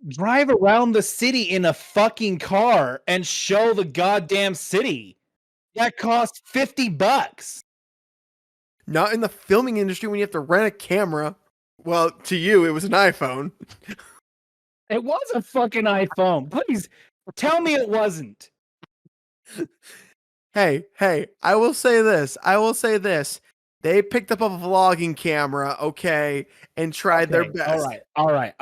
drive around the city in a fucking car and show the goddamn city. That cost $50. Not in the filming industry when you have to rent a camera. Well, to you, it was an iPhone. It was a fucking iPhone. Please tell me it wasn't. Hey, I will say this. They picked up a vlogging camera, okay, and tried their best. All right.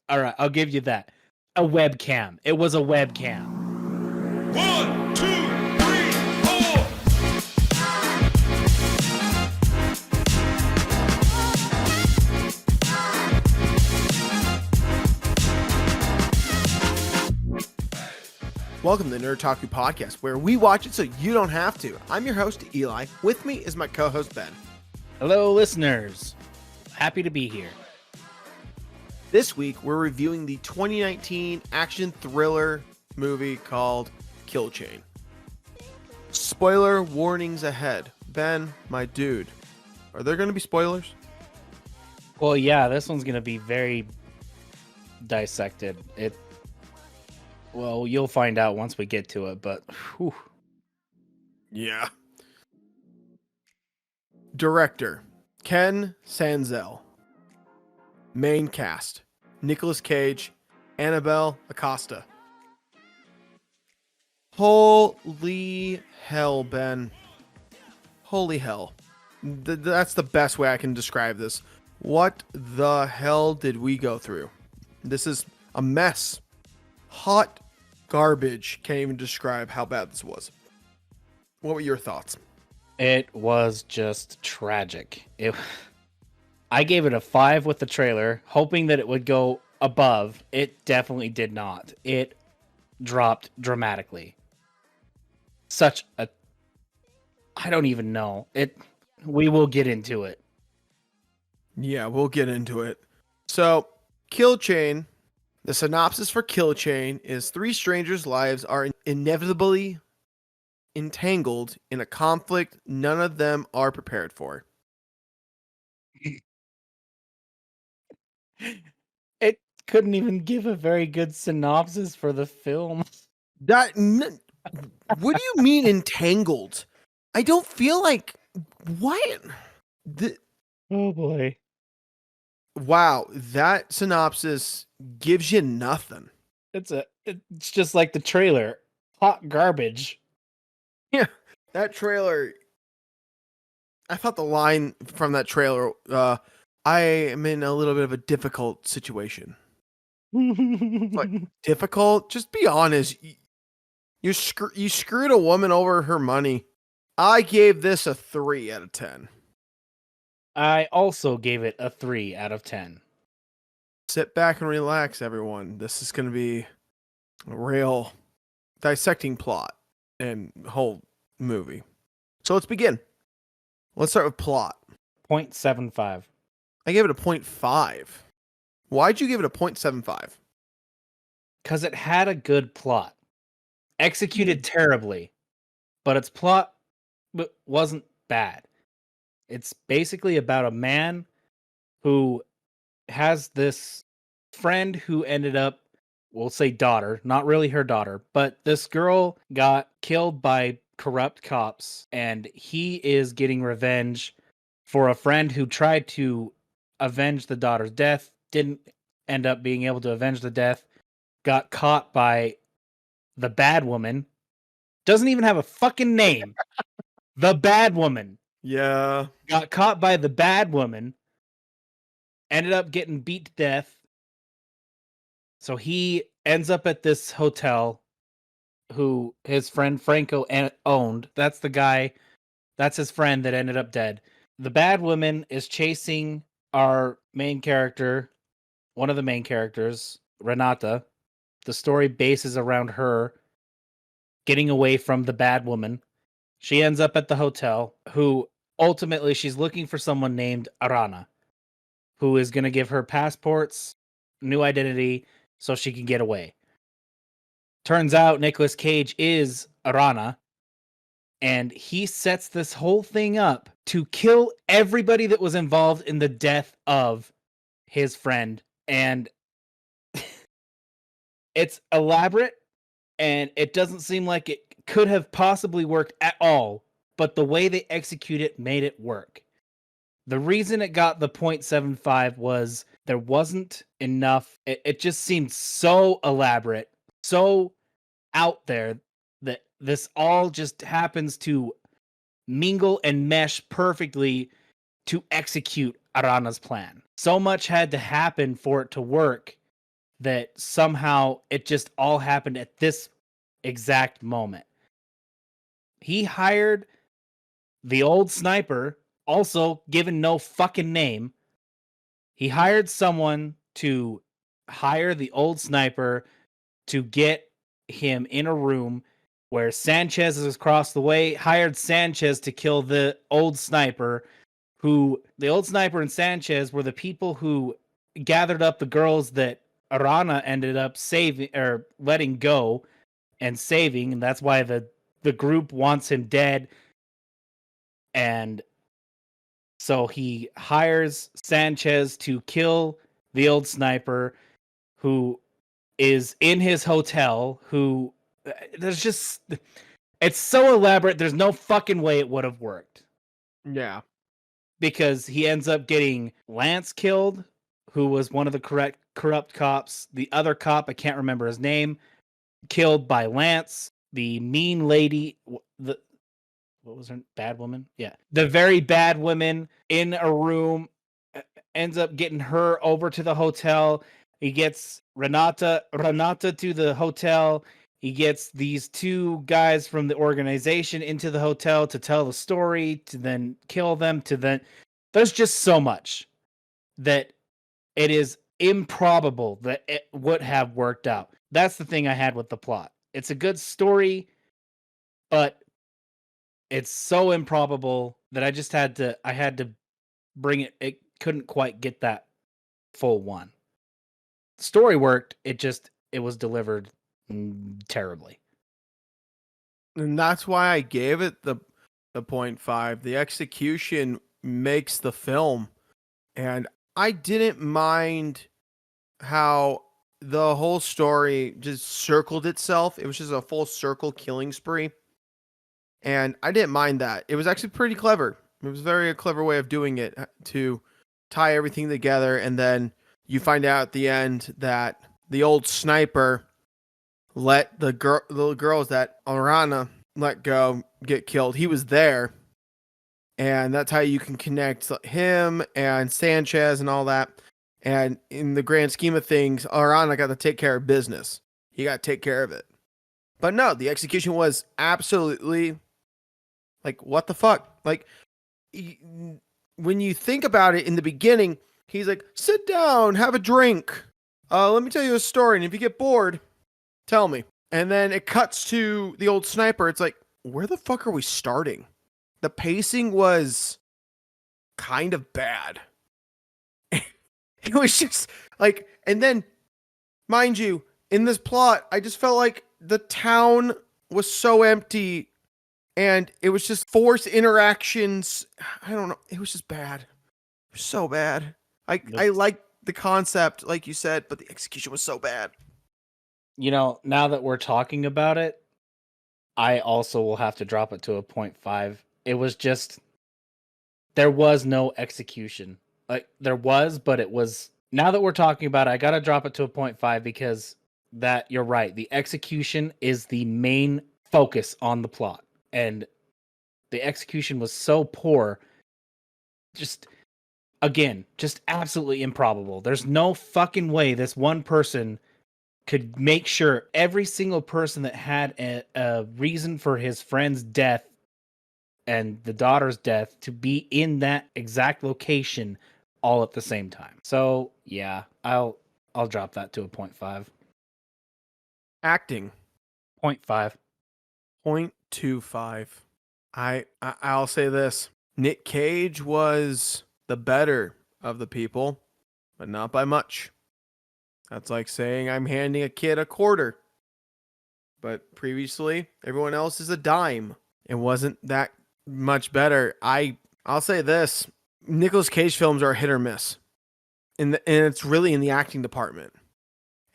I'll give you that. A webcam. It was a webcam. 1, 2, 3, 4. Welcome to the Nerd Taku Podcast, where we watch it so you don't have to. I'm your host, Eli. With me is my co-host, Ben. Hello, listeners. Happy to be here. This week, we're reviewing the 2019 action thriller movie called Kill Chain. Spoiler warnings ahead. Ben, my dude, are there going to be spoilers? Well, yeah, this one's going to be very dissected. Well, you'll find out once we get to it, but whew. Yeah. Director, Ken Sanzel. Main cast, Nicolas Cage, Annabelle Acosta. Holy hell, Ben. Holy hell. That's the best way I can describe this. What the hell did we go through? This is a mess. Hot garbage. Can't even describe how bad this was. What were your thoughts? It was just tragic. I gave it a 5 with the trailer, hoping that it would go above. It definitely did not. It dropped dramatically. I don't even know. We will get into it. Yeah, we'll get into it. So, Kill Chain. The synopsis for Kill Chain is 3 strangers' lives are inevitably entangled in a conflict none of them are prepared for. It couldn't even give a very good synopsis for the film. What do you mean entangled? I don't feel like what? Oh boy. Wow, that synopsis gives you nothing. It's just like the trailer. Hot garbage. Yeah, that trailer. I thought the line from that trailer, I am in a little bit of a difficult situation. Like, difficult? Just be honest. You screwed a woman over her money. I gave this a 3 out of 10. I also gave it a 3 out of 10. Sit back and relax, everyone. This is going to be a real dissecting plot and whole movie. So let's begin. Let's start with plot. 0.75. I gave it a 0.5. Why'd you give it a 0.75? Because it had a good plot. Executed terribly, but its plot wasn't bad. It's basically about a man who has this friend who ended up, we'll say daughter, not really her daughter, but this girl got killed by corrupt cops, and he is getting revenge for a friend who tried to avenge the daughter's death, didn't end up being able to avenge the death, got caught by the bad woman. Doesn't even have a fucking name. The bad woman. Yeah. Got caught by the bad woman. Ended up getting beat to death. So he ends up at this hotel who his friend Franco owned. That's the guy. That's his friend that ended up dead. The bad woman is chasing our main character, one of the main characters, Renata. The story bases around her getting away from the bad woman. She ends up at the hotel, who ultimately she's looking for someone named Arana, who is going to give her passports, new identity, so she can get away. Turns out Nicolas Cage is Arana, and he sets this whole thing up to kill everybody that was involved in the death of his friend. And it's elaborate and it doesn't seem like it could have possibly worked at all, but the way they execute it made it work. The reason it got the 0.75 was there wasn't enough. It just seemed so elaborate, so out there that this all just happens to mingle and mesh perfectly to execute Arana's plan. So much had to happen for it to work that somehow it just all happened at this exact moment. He hired the old sniper, also given no fucking name. He hired someone to hire the old sniper to get him in a room where Sanchez is across the way, hired Sanchez to kill the old sniper, who the old sniper and Sanchez were the people who gathered up the girls that Arana ended up saving or letting go and saving, and that's why the group wants him dead. And so he hires Sanchez to kill the old sniper who is in his hotel, who there's just it's so elaborate, there's no fucking way it would have worked. Yeah. Because he ends up getting Lance killed, who was one of the corrupt cops. The other cop, I can't remember his name, killed by Lance. The mean lady, what was her bad woman? Yeah, the very bad woman in a room ends up getting her over to the hotel. He gets Renata to the hotel. He gets these two guys from the organization into the hotel to tell the story, to then kill them, to then... There's just so much that it is improbable that it would have worked out. That's the thing I had with the plot. It's a good story, but it's so improbable that I had to bring it. It couldn't quite get that full one. The story worked. It was delivered terribly. And that's why I gave it the 0.5. The execution makes the film. And I didn't mind how the whole story just circled itself. It was just a full circle killing spree. And I didn't mind that. It was actually pretty clever. It was a clever way of doing it to tie everything together. And then you find out at the end that the old sniper let the little girls that Arana let go get killed. He was there. And that's how you can connect him and Sanchez and all that. And in the grand scheme of things, Arana got to take care of business. He got to take care of it. But no, the execution was absolutely like, what the fuck? Like, when you think about it in the beginning, he's like, sit down, have a drink. Let me tell you a story. And if you get bored, tell me. And then it cuts to the old sniper. It's like, where the fuck are we starting? The pacing was kind of bad. It was just like, and then, mind you, in this plot, I just felt like the town was so empty and it was just forced interactions. I don't know. It was just bad. It was so bad. I liked the concept, like you said, but the execution was so bad. You know, now that we're talking about it, I also will have to drop it to a 0.5. It was just, there was no execution. Like, there was, but it was, now that we're talking about it, I gotta drop it to a 0.5 because that, you're right, the execution is the main focus on the plot. And the execution was so poor, just, again, just absolutely improbable. There's no fucking way this one person could make sure every single person that had a reason for his friend's death and the daughter's death to be in that exact location all at the same time. So yeah, I'll drop that to a 0.5. Acting. 0.5. 0.25. I'll say this. Nick Cage was the better of the people, but not by much. That's like saying I'm handing a kid a quarter. But previously, everyone else is a dime. It wasn't that much better. I'll say this. Nicolas Cage films are hit or miss. And it's really in the acting department.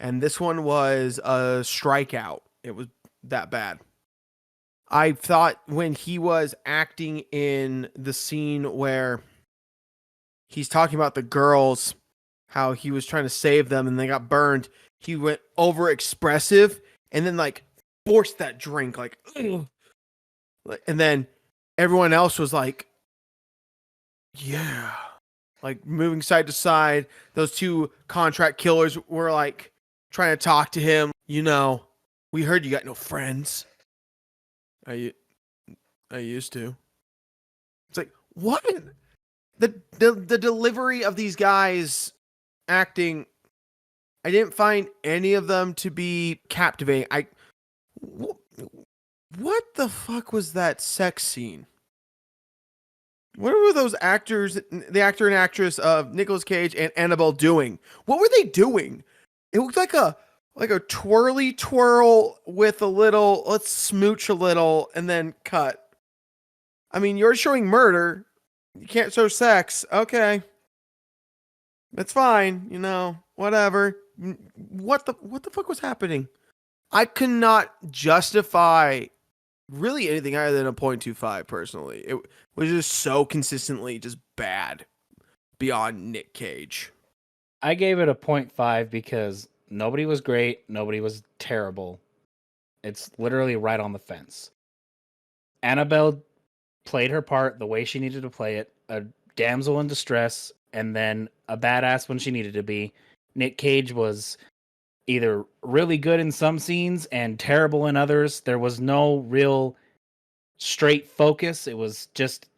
and this one was a strikeout. It was that bad. I thought when he was acting in the scene where he's talking about the girls, how he was trying to save them and they got burned, he went over expressive and then like forced that drink like, ugh. And then everyone else was like, yeah, like moving side to side. Those two contract killers were like trying to talk to him. You know, we heard you got no friends. I used to. It's like, what? The delivery of these guys acting, I didn't find any of them to be captivating. What the fuck was that sex scene? What were those actors, the actor and actress of Nicolas Cage and Annabelle doing? What were they doing? It looked like a twirly twirl with a little, let's smooch a little and then cut. I mean, you're showing murder. You can't show sex. Okay. That's fine, you know, whatever. What the fuck was happening? I could not justify really anything higher than a 0.25 personally. It was just so consistently just bad beyond Nick Cage. I gave it a 0.5 because nobody was great, nobody was terrible. It's literally right on the fence. Annabelle played her part the way she needed to play it, a damsel in distress, and then a badass when she needed to be. Nick Cage was either really good in some scenes and terrible in others. There was no real straight focus. It was just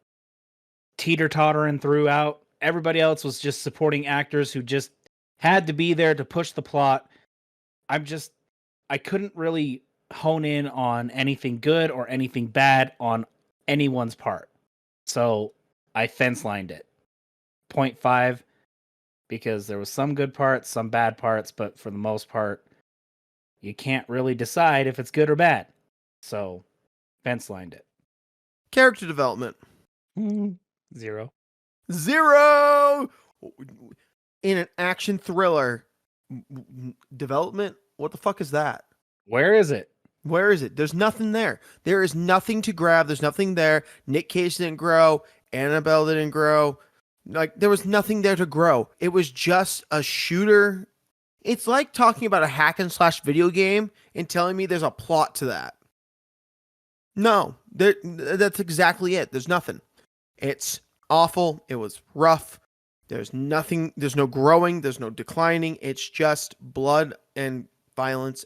teeter-tottering throughout. Everybody else was just supporting actors who just had to be there to push the plot. I couldn't really hone in on anything good or anything bad on anyone's part. So I fence lined it. 0.5 because there was some good parts, some bad parts, but for the most part, you can't really decide if it's good or bad. So fence lined it. Character development. 0. 0 in an action thriller. Development? What the fuck is that? Where is it? Where is it? There's nothing there. There is nothing to grab. There's nothing there. Nick Cage didn't grow. Annabelle didn't grow. Like, there was nothing there to grow. It was just a shooter. It's like talking about a hack and slash video game and telling me there's a plot to that. No, that's exactly it. There's nothing. It's awful. It was rough. There's nothing. There's no growing. There's no declining. It's just blood and violence.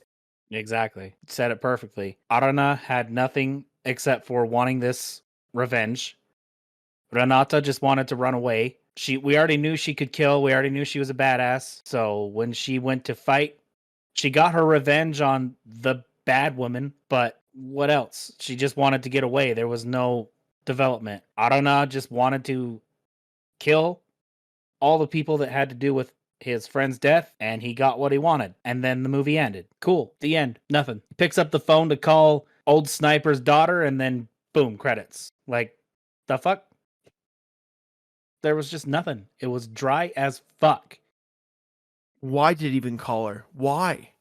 Exactly. Said it perfectly. Arana had nothing except for wanting this revenge. Renata just wanted to run away. We already knew she could kill. We already knew she was a badass. So when she went to fight, she got her revenge on the bad woman, but what else? She just wanted to get away. There was no development. Arana just wanted to kill all the people that had to do with his friend's death, and he got what he wanted. And then the movie ended. Cool. The end. Nothing. He picks up the phone to call old Sniper's daughter, and then boom, credits. Like, the fuck? There was just nothing. It was dry as fuck. Why did he even call her? Why?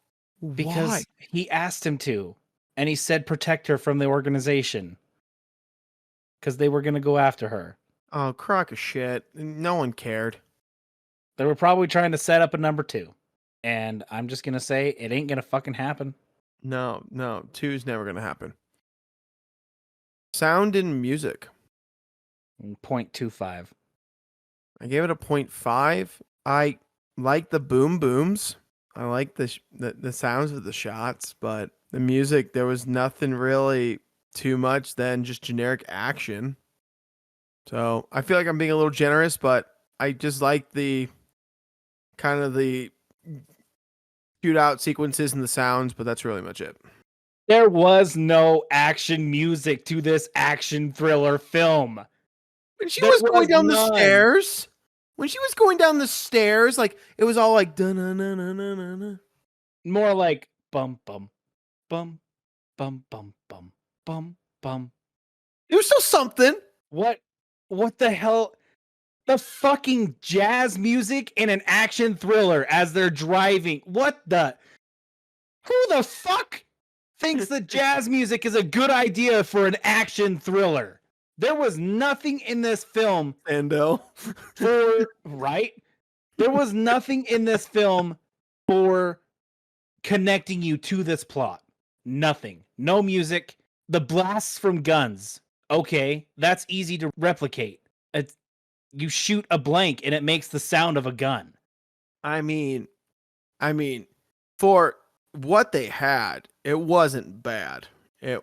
Because Why? he asked him to. And he said protect her from the organization. Because they were going to go after her. Oh, crock of shit. No one cared. They were probably trying to set up a number 2. And I'm just going to say it ain't going to fucking happen. No. 2's never going to happen. Sound and music. 0.25. I gave it a 0.5. I like the boom booms. I like the sounds of the shots, but the music, there was nothing really too much than just generic action. So I feel like I'm being a little generous, but I just like the kind of the shootout sequences and the sounds, but that's really much it. There was no action music to this action thriller film. When she There was going was down the none. stairs, like it was all like dun-na-na-na-na-na. More like bum bum bum bum bum bum bum bum. It was still something. What the hell? The fucking jazz music in an action thriller as they're driving. What the? Who the fuck thinks that jazz music is a good idea for an action thriller? There was nothing in this film Sandel. for, right? There was nothing in this film for connecting you to this plot. Nothing. No music. The blasts from guns. Okay, that's easy to replicate. You shoot a blank and it makes the sound of a gun. I mean, for what they had, it wasn't bad. It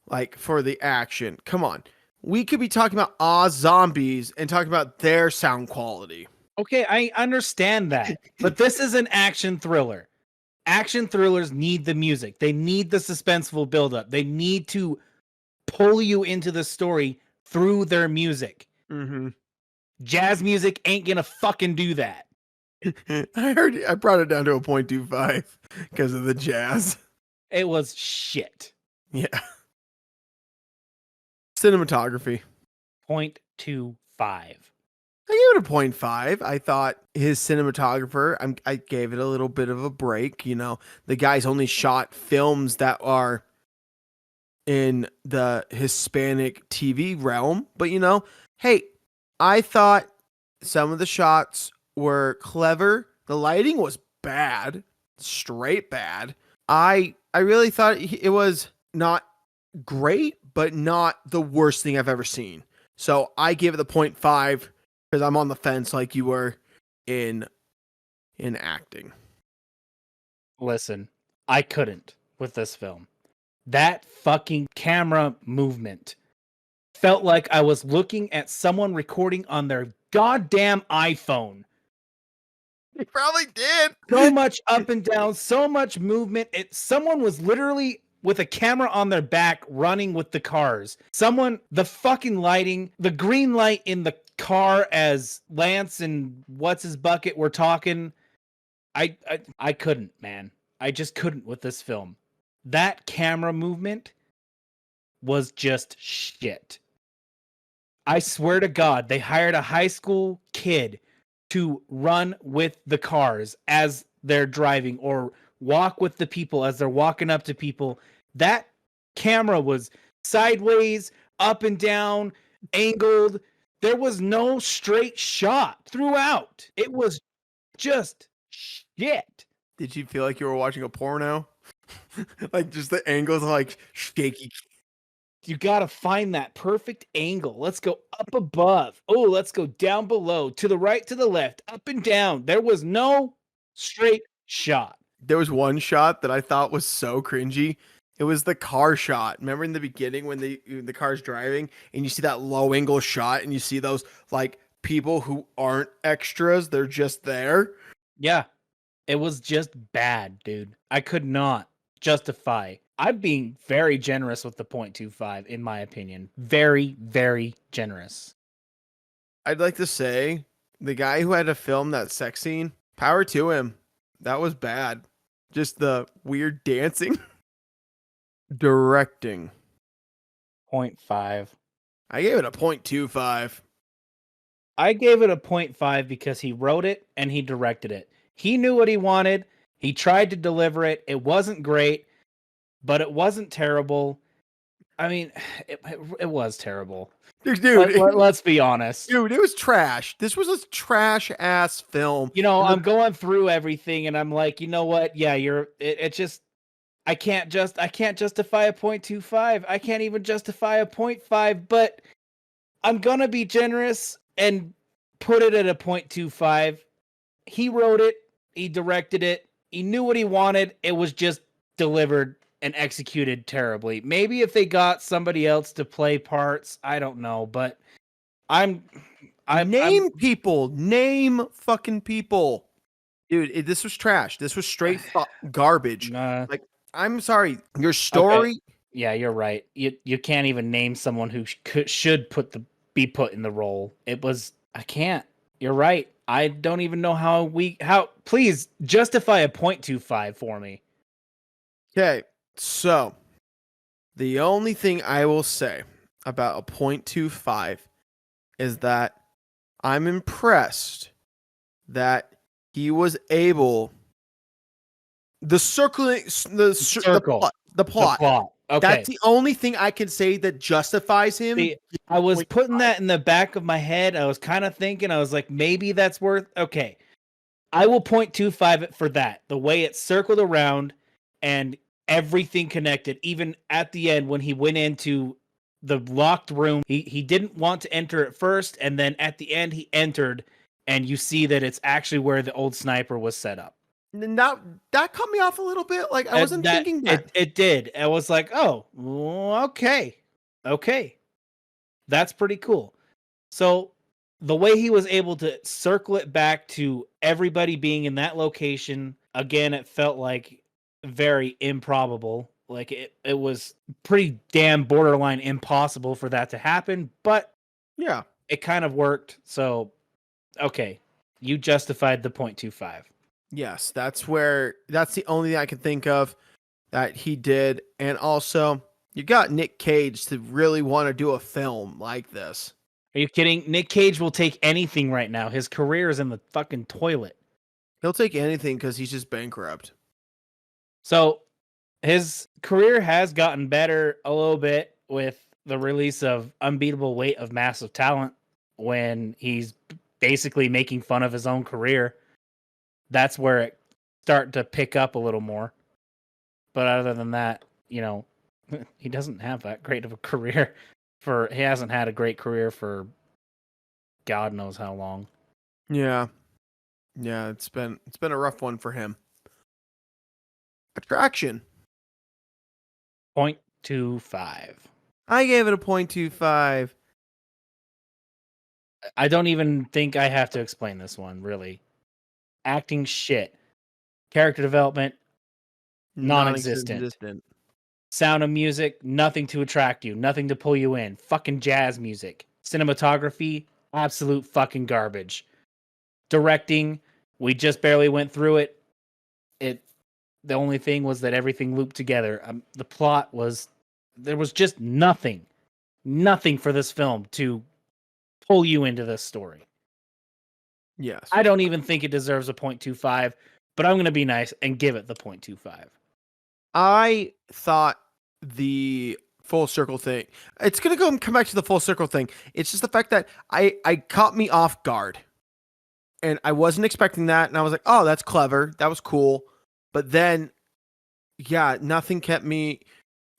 like for the action. Come on. We could be talking about Oz Zombies and talking about their sound quality. Okay, I understand that. But this is an action thriller. Action thrillers need the music. They need the suspenseful buildup. They need to pull you into the story through their music. Mm-hmm. Jazz music ain't gonna fucking do that. I brought it down to a 0.25 because of the jazz. It was shit. Yeah. Cinematography. 0.25. I gave it a 0.5. I thought his cinematographer, I gave it a little bit of a break. You know, the guy's only shot films that are in the Hispanic TV realm. But, you know, hey, I thought some of the shots were clever. The lighting was bad, straight bad. I really thought it was not great, but not the worst thing I've ever seen. So I give it the 0.5 because I'm on the fence like you were in acting. Listen, I couldn't with this film. That fucking camera movement felt like I was looking at someone recording on their goddamn iPhone. He probably did. So much up and down, so much movement. Someone was literally with a camera on their back running with the cars. The fucking lighting, the green light in the car as Lance and what's his bucket were talking. I couldn't, man. I just couldn't with this film. That camera movement was just shit. I swear to God, they hired a high school kid to run with the cars as they're driving or walk with the people as they're walking up to people. That camera was sideways, up and down, angled. There was no straight shot throughout. It was just shit. Did you feel like you were watching a porno? Like just the angles like shaky. You got to find that perfect angle. Let's go up above. Oh, let's go down below, to the right, to the left, up and down. There was no straight shot. There was one shot that I thought was so cringy. It was the car shot. Remember in the beginning when the car's driving and you see that low angle shot and you see those like people who aren't extras, they're just there. Yeah, it was just bad, dude. I could not justify. I'm being very generous with the 0.25, in my opinion. Very, very generous. I'd like to say the guy who had to film that sex scene, power to him. That was bad. Just the weird dancing. Directing. 0.5. I gave it a 0.25. I gave it a 0.5 because he wrote it and he directed it. He knew what he wanted. He tried to deliver it. It wasn't great, but it wasn't terrible. I mean, it was terrible. Dude, Let's be honest. Dude, it was trash. This was a trash ass film. You know, I'm going through everything and I'm like, you know what? Yeah, it just I can't justify a 0.25. I can't even justify a 0.5, but I'm going to be generous and put it at a 0.25. He wrote it, he directed it, he knew what he wanted. It was just delivered and executed terribly. Maybe if they got somebody else to play parts, I don't know, but name fucking people. Dude, this was trash. This was straight garbage. Like, I'm sorry, your story. Okay. Yeah, you're right. You can't even name someone who should be put in the role. I can't. You're right. I don't even know how please justify a 0.25 for me. Okay, so the only thing I will say about a 0.25 is that I'm impressed that he was able the circling Circle. the The plot. plot. Okay. That's the only thing I can say that justifies him. See, I was 0.5. putting that in the back of my head. I was kind of thinking, I was like, maybe that's worth. Okay. I will 0.25 it for that. The way it circled around and everything connected, even at the end when he went into the locked room, he didn't want to enter at first, and then at the end he entered, and you see that it's actually where the old sniper was set up. Now that cut me off a little bit. Like I wasn't thinking that. It did. I was like, oh, okay. Okay. That's pretty cool. So the way he was able to circle it back to everybody being in that location, again, it felt like very improbable. Like it was pretty damn borderline impossible for that to happen, but Yeah. it kind of worked. So, okay, you justified the 0.25. Yes, that's the only thing I can think of that he did. And also, you got Nick Cage to really want to do a film like this. Are you kidding? Nick Cage will take anything right now. His career is in the fucking toilet. He'll take anything because he's just bankrupt. So his career has gotten better a little bit with the release of Unbeatable Weight of Massive Talent, when he's basically making fun of his own career. That's where it started to pick up a little more. But other than that, you know, he doesn't have that great of a career. He hasn't had a great career for God knows how long. Yeah. Yeah, it's been a rough one for him. Attraction. 0.25. I gave it a 0.25. I don't even think I have to explain this one, really. Acting shit. Character development, non-existent. Sound of music, nothing to attract you, nothing to pull you in. Fucking jazz music. Cinematography, absolute fucking garbage. Directing, we just barely went through it. The only thing was that everything looped together. The plot was, there was just nothing for this film to pull you into this story. Yes. I don't even think it deserves a 0.25, but I'm going to be nice and give it the 0.25. I thought the full circle thing. It's gonna come back to the full circle thing. It's just the fact that I caught me off guard, and I wasn't expecting that, and I was like, "Oh, that's clever. That was cool." But then, yeah, nothing kept me.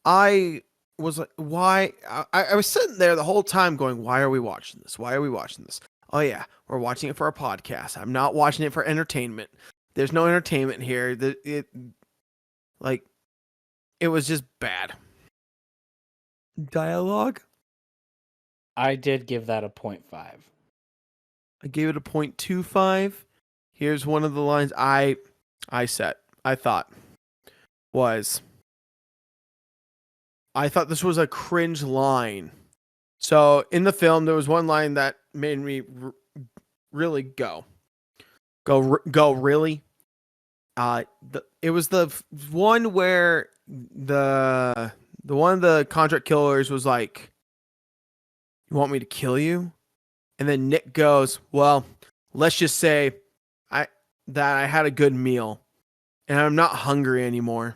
I was like, "Why?" I was sitting there the whole time going, "Why are we watching this? Why are we watching this?" Oh yeah, we're watching it for a podcast. I'm not watching it for entertainment. There's no entertainment here. It was just bad. Dialogue? I did give that a 0.5. I gave it a 0.25. Here's one of the lines I thought this was a cringe line. So in the film, there was one line that made me really go really. It was the one where the one of the contract killers was like, "You want me to kill you?" And then Nick goes, "Well, let's just say I had a good meal and I'm not hungry anymore."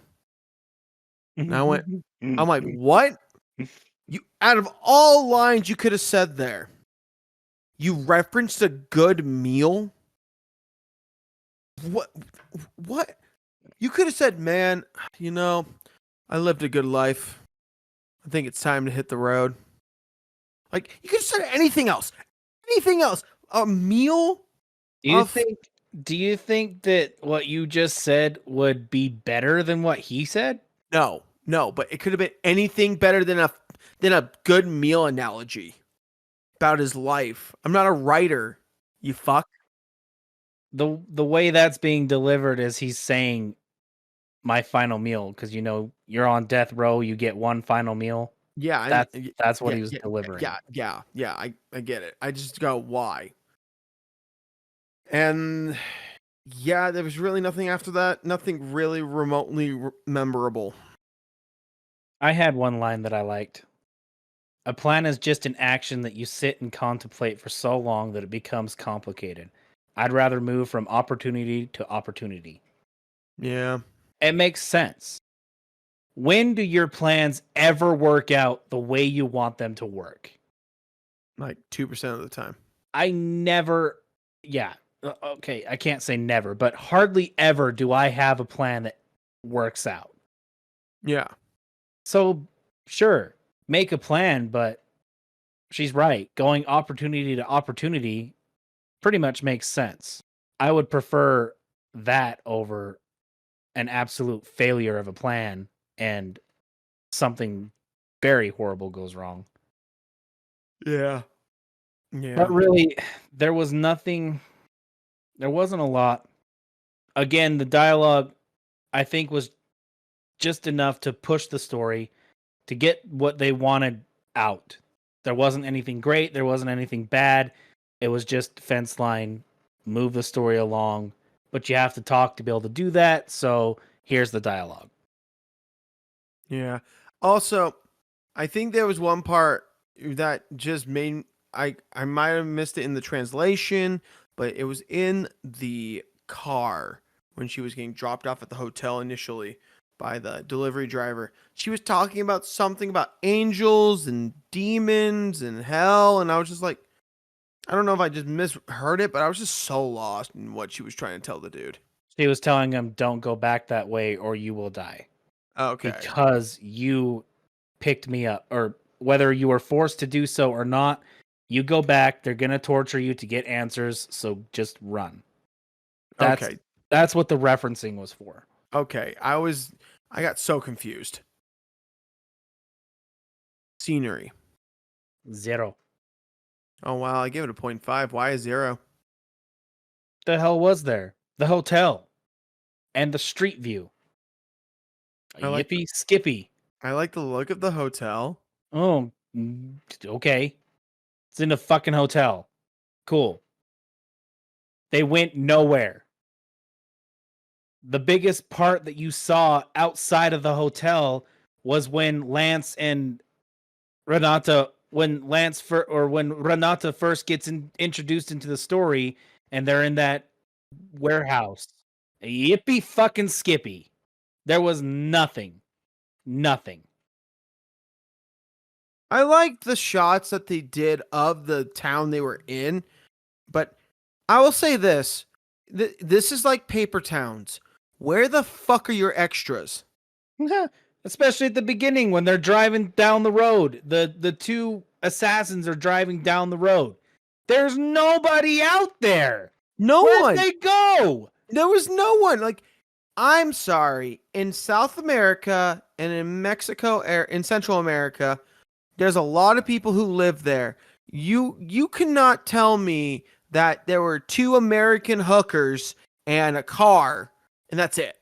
And I'm like, "What? You, out of all lines you could have said there, you referenced a good meal? What? You could have said, "Man, you know, I lived a good life. I think it's time to hit the road." Like, you could have said anything else. Anything else. A meal? Do you think that what you just said would be better than what he said? No, but it could have been anything better than a good meal analogy about his life. I'm not a writer, you fuck. The way that's being delivered is he's saying my final meal, because you know you're on death row, you get one final meal. Yeah, that's what he was delivering. Yeah. I get it. I just go, why? And yeah, there was really nothing after that. Nothing really remotely memorable. I had one line that I liked. A plan is just an action that you sit and contemplate for so long that it becomes complicated. I'd rather move from opportunity to opportunity. Yeah. It makes sense. When do your plans ever work out the way you want them to work? Like 2% of the time. I never, yeah, okay, I can't say never, but hardly ever do I have a plan that works out. Yeah. So, sure, make a plan, but she's right. Going opportunity to opportunity pretty much makes sense. I would prefer that over an absolute failure of a plan and something very horrible goes wrong. Yeah. Yeah. But really, there was nothing, there wasn't a lot. Again, the dialogue, I think, was just enough to push the story to get what they wanted out. There wasn't anything great, there wasn't anything bad. It was just fence line, move the story along, but you have to talk to be able to do that. So here's the dialogue. Yeah. Also, I think there was one part that just made I might have missed it in the translation, but it was in the car when she was getting dropped off at the hotel initially by the delivery driver. She was talking about something about angels and demons and hell, and I was just like, I don't know if I just misheard it, but I was just so lost in what she was trying to tell the dude. She was telling him, don't go back that way or you will die. Okay. Because you picked me up, or whether you were forced to do so or not, you go back, they're going to torture you to get answers, so just run. That's what the referencing was for. Okay. I got so confused. Scenery. 0. Oh wow, I gave it a 0.5. Why a 0? The hell was there? The hotel and the street view. Yippee skippy. I like the look of the hotel. Oh, okay. It's in a fucking hotel. Cool. They went nowhere. The biggest part that you saw outside of the hotel was when Lance and Renata, when Renata first gets introduced into the story, and they're in that warehouse. Yippee fucking skippy. There was nothing. Nothing. I liked the shots that they did of the town they were in, but I will say this. This is like Paper Towns. Where the fuck are your extras? Especially at the beginning when they're driving down the road. The two assassins are driving down the road. There's nobody out there. Where'd they go? There was no one. Like, I'm sorry. In South America and in Mexico, in Central America, there's a lot of people who live there. You cannot tell me that there were 2 American hookers and a car, and that's it.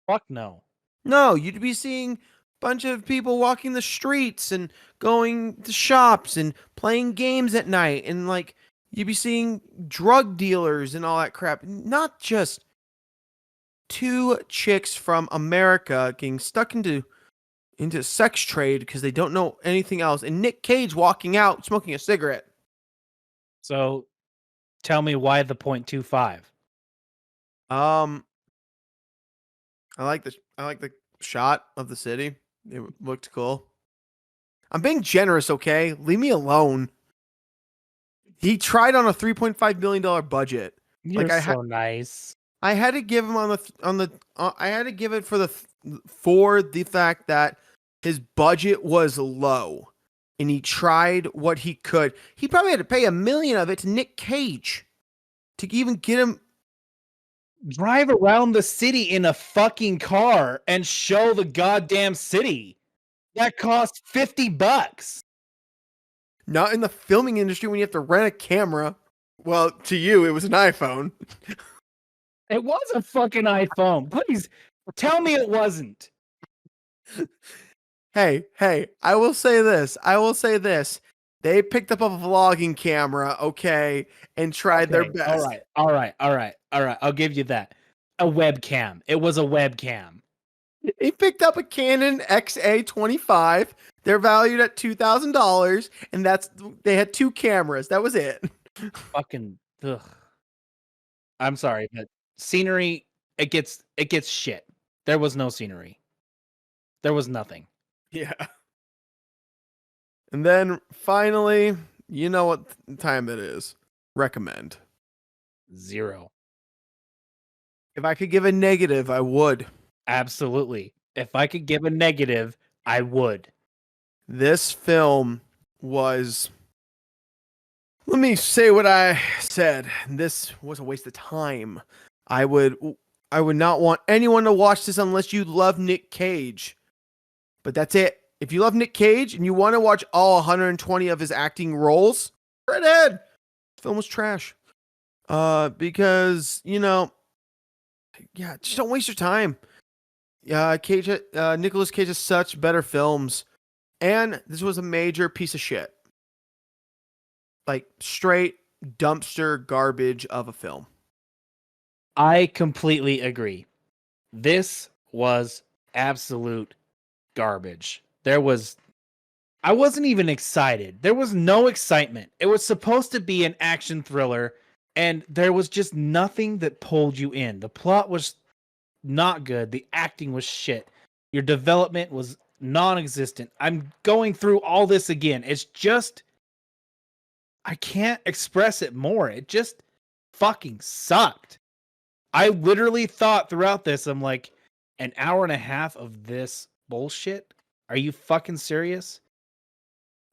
Fuck no. No, you'd be seeing a bunch of people walking the streets and going to shops and playing games at night, and like you'd be seeing drug dealers and all that crap. Not just 2 chicks from America getting stuck into sex trade because they don't know anything else, and Nick Cage walking out smoking a cigarette. So tell me why the 0.25. I like the shot of the city. It looked cool. I'm being generous, okay? Leave me alone. He tried on a $3.5 million budget. You're so nice. I had to give him I had to give it for the fact that his budget was low and he tried what he could. He probably had to pay $1 million of it to Nick Cage to even get him drive around the city in a fucking car and show the goddamn city. That cost $50. Not in the filming industry when you have to rent a camera. Well, to you, it was an iPhone. It was a fucking iPhone. Please tell me it wasn't. Hey, I will say this. They picked up a vlogging camera, okay, and tried their best. All right. I'll give you that. A webcam. It was a webcam. He picked up a Canon XA25. They're valued at $2,000, and they had 2 cameras. That was it. Fucking ugh. I'm sorry, but scenery, it gets shit. There was no scenery. There was nothing. Yeah. And then finally, you know what time it is. Recommend. 0. If I could give a negative, I would. Absolutely. If I could give a negative, I would. This film was. Let me say what I said. This was a waste of time. I would not want anyone to watch this unless you love Nick Cage. But that's it. If you love Nick Cage and you want to watch all 120 of his acting roles, right ahead. This film was trash. Because, just don't waste your time. Nicolas Cage has such better films. And this was a major piece of shit. Like straight dumpster garbage of a film. I completely agree. This was absolute garbage. I wasn't even excited. There was no excitement. It was supposed to be an action thriller, and there was just nothing that pulled you in. The plot was not good. The acting was shit. Your development was non-existent. I'm going through all this again. It's just, I can't express it more. It just fucking sucked. I literally thought throughout this, I'm like, an hour and a half of this bullshit? Are you fucking serious?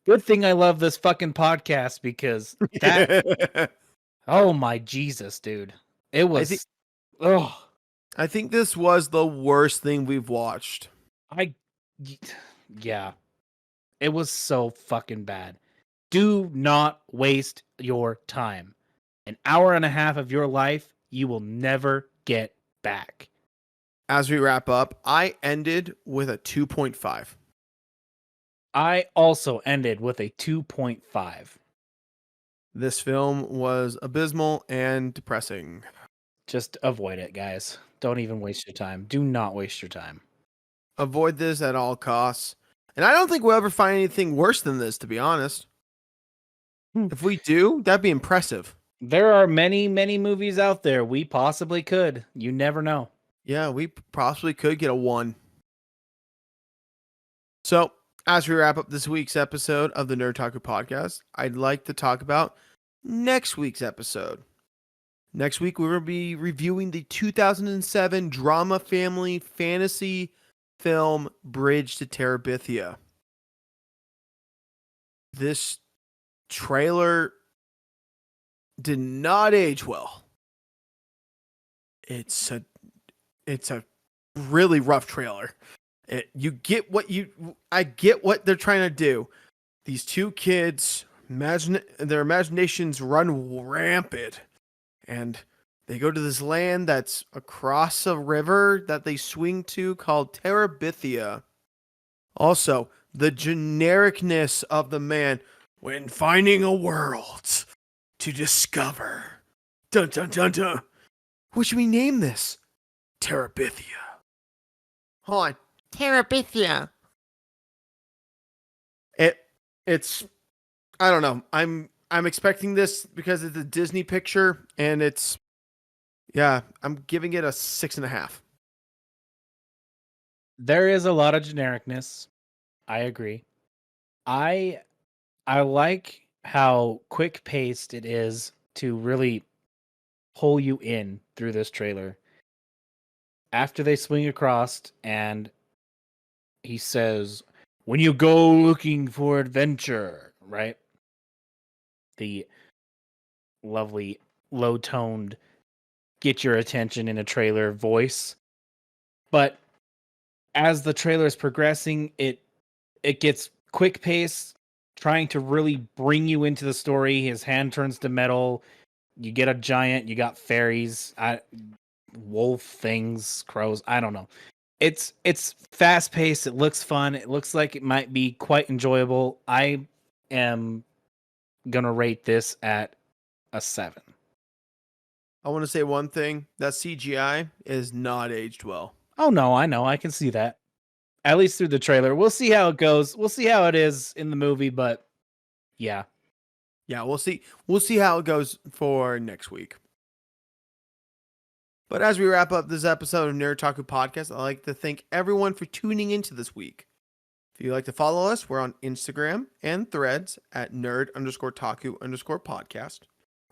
Good thing I love this fucking podcast because that, oh my Jesus, dude. It was, I think this was the worst thing we've watched. Yeah. It was so fucking bad. Do not waste your time. An hour and a half of your life, you will never get back. As we wrap up, I ended with a 2.5. I also ended with a 2.5. This film was abysmal and depressing. Just avoid it, guys. Don't even waste your time. Do not waste your time. Avoid this at all costs. And I don't think we'll ever find anything worse than this, to be honest. If we do, that'd be impressive. There are many, many movies out there. We possibly could. You never know. Yeah, we possibly could get a 1. So, as we wrap up this week's episode of the Nerd Taku podcast, I'd like to talk about next week's episode. Next week, we're going to be reviewing the 2007 drama family fantasy film Bridge to Terabithia. This trailer did not age well. It's a really rough trailer. I get what they're trying to do. These 2 kids, their imaginations run rampant, and they go to this land that's across a river that they swing to called Terabithia. Also, the genericness of the man when finding a world to discover. Dun dun dun dun. What should we name this? Terabithia. Hold on. Terabithia. It's I don't know. I'm expecting this because it's a Disney picture, and I'm giving it a 6.5. There is a lot of genericness. I agree. I like how quick paced it is to really pull you in through this trailer. After they swing across and he says, "When you go looking for adventure," right? The lovely low-toned get your attention in a trailer voice. But as the trailer is progressing, it gets quick pace, trying to really bring you into the story. His hand turns to metal. You get a giant, you got fairies, wolf things, crows, I don't know. It's fast paced, it looks fun, it looks like it might be quite enjoyable. I am gonna rate this at a 7. I want to say one thing. That CGI is not aged well. Oh no, I know. I can see that. At least through the trailer. We'll see how it goes. We'll see how it is in the movie, but yeah. Yeah, we'll see. We'll see how it goes for next week. But as we wrap up this episode of Nerd Taku Podcast, I'd like to thank everyone for tuning into this week. If you'd like to follow us, we're on Instagram and Threads at nerd_taku_podcast.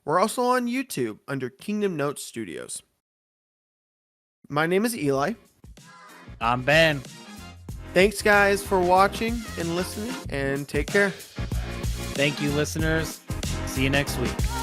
We're also on YouTube under Kingdom Notes Studios. My name is Eli. I'm Ben. Thanks, guys, for watching and listening, and take care. Thank you, listeners. See you next week.